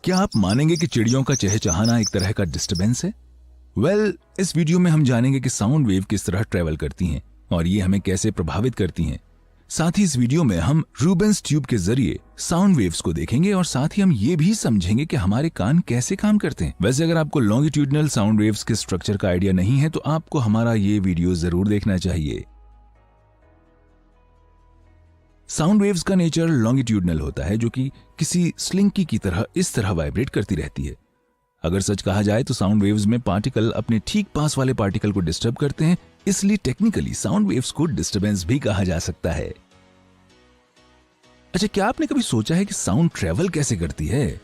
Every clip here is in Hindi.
क्या आप मानेंगे कि चिड़ियों का चहचहाना एक तरह का डिस्टरबेंस है? इस वीडियो में हम जानेंगे कि साउंड वेव किस तरह ट्रेवल करती हैं और ये हमें कैसे प्रभावित करती हैं। साथ ही इस वीडियो में हम रूबेंस ट्यूब के जरिए साउंड वेव्स को देखेंगे और साथ ही हम ये भी समझेंगे कि हमारे कान कैसे काम करते हैं। वैसे अगर आपको लॉन्गिट्यूडनल साउंड वेव्स के स्ट्रक्चर का आइडिया नहीं है तो आपको हमारा ये वीडियो जरूर देखना चाहिए। साउंड वेव्स का नेचर लॉन्गिट्यूडनल होता है, जो कि किसी स्लिंकी की तरह इस तरह वाइब्रेट करती रहती है। अगर सच कहा जाए तो साउंड वेव्स में पार्टिकल अपने ठीक पास वाले पार्टिकल को डिस्टर्ब करते हैं, इसलिए टेक्निकली साउंड वेव्स को डिस्टरबेंस भी कहा जा सकता है। अच्छा, क्या आपने कभी सोचा है कि साउंड ट्रेवल कैसे करती है?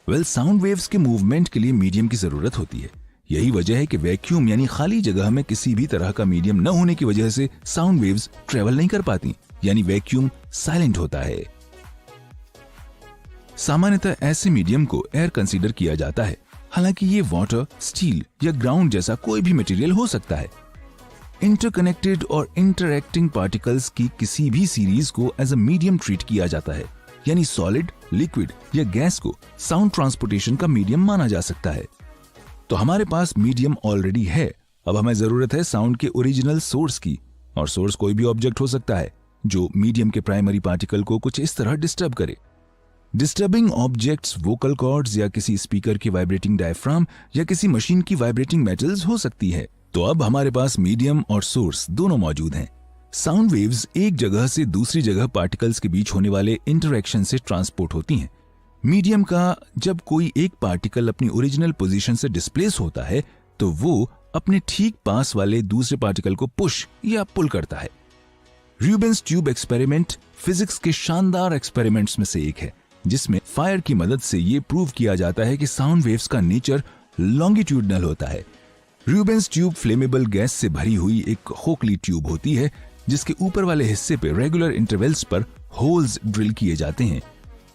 साउंड वेव्स के मूवमेंट के लिए मीडियम की जरूरत होती है। यही वजह है कि वैक्यूम यानी खाली जगह में किसी भी तरह का मीडियम न होने की वजह से साउंड वेव्स ट्रेवल नहीं कर पाती, यानी वैक्यूम साइलेंट होता है। सामान्यतः ऐसे मीडियम को एयर कंसीडर किया जाता है, हालांकि ये वाटर, स्टील या ग्राउंड जैसा कोई भी मटेरियल हो सकता है। इंटरकनेक्टेड और इंटरएक्टिंग पार्टिकल्स की किसी भी सीरीज को एज अ मीडियम ट्रीट किया जाता है, यानी सॉलिड, लिक्विड या गैस को साउंड ट्रांसपोर्टेशन का मीडियम माना जा सकता है। तो हमारे पास मीडियम ऑलरेडी है, अब हमें जरूरत है साउंड के ओरिजिनल सोर्स की, और सोर्स कोई भी ऑब्जेक्ट हो सकता है जो मीडियम के प्राइमरी पार्टिकल को कुछ इस तरह डिस्टर्ब करे। डिस्टर्बिंग ऑब्जेक्ट्स वोकल कॉर्ड्स या किसी स्पीकर की वाइब्रेटिंग डायफ्राम या किसी मशीन की वाइब्रेटिंग मेटल्स हो सकती है। तो अब हमारे पास मीडियम और सोर्स दोनों मौजूद हैं। साउंड वेव्स एक जगह से दूसरी जगह पार्टिकल्स के बीच होने वाले इंटरैक्शन से ट्रांसपोर्ट होती हैं। मीडियम का जब कोई एक पार्टिकल अपनी ओरिजिनल पोजीशन से डिस्प्लेस होता है तो वो अपने ठीक पास वाले दूसरे पार्टिकल को पुश या पुल करता है। रूबेंस ट्यूब एक्सपेरिमेंट फिजिक्स के शानदार एक्सपेरिमेंट्स में से एक है, जिसमें फायर की मदद से ये प्रूव किया जाता है कि साउंड वेव्स का नेचर लॉन्गिट्यूडनल होता है। रूबेंस ट्यूब फ्लेमेबल गैस से भरी हुई एक खोखली ट्यूब होती है, जिसके ऊपर वाले हिस्से पे रेगुलर इंटरवल्स पर होल्स ड्रिल किए जाते हैं।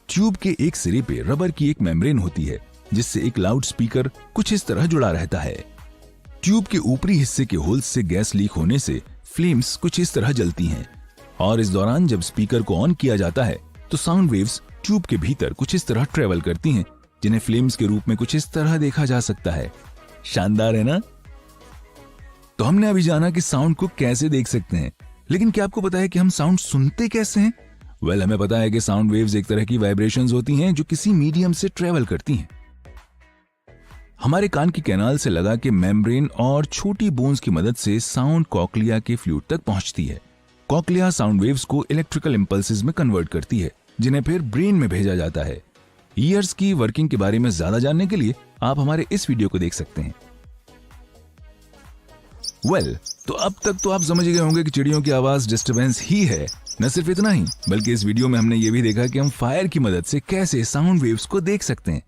ट्यूब के एक सिरे पे रबर की एक मेम्ब्रेन होती है, जिससे एक लाउड स्पीकर कुछ इस तरह जुड़ा रहता है। ट्यूब के ऊपरी हिस्से के होल्स से गैस लीक होने से फ्लेम्स कुछ इस तरह जलती हैं, और इस दौरान जब स्पीकर को ऑन किया जाता है तो साउंड वेव्स ट्यूब के भीतर कुछ इस तरह ट्रेवल करती हैं, जिन्हें फ्लेम्स के रूप में कुछ इस तरह देखा जा सकता है। शानदार है ना? तो हमने अभी जाना कि साउंड को कैसे देख सकते हैं, लेकिन क्या आपको पता है कि हम साउंड सुनते कैसे हैं? हमें पता है कि साउंड वेव्स एक तरह की वाइब्रेशंस होती हैं जो किसी मीडियम से ट्रेवल करती हैं। हमारे कान की कैनाल से लगा के मेम्ब्रेन और छोटी बोन्स की मदद से साउंड कॉकलिया के फ्लूइड तक पहुंचती है। कॉकलिया साउंड वेव्स को इलेक्ट्रिकल इंपल्सेस में कन्वर्ट करती है, जिन्हें फिर ब्रेन में भेजा जाता है। ईयर्स की वर्किंग के बारे में ज्यादा जानने के लिए आप हमारे इस वीडियो को देख सकते हैं। तो अब तक तो आप समझ गए होंगे कि चिड़ियों की आवाज डिस्टरबेंस ही है। न सिर्फ इतना ही, बल्कि इस वीडियो में हमने ये भी देखा कि हम फायर की मदद से कैसे साउंड वेव्स को देख सकते हैं।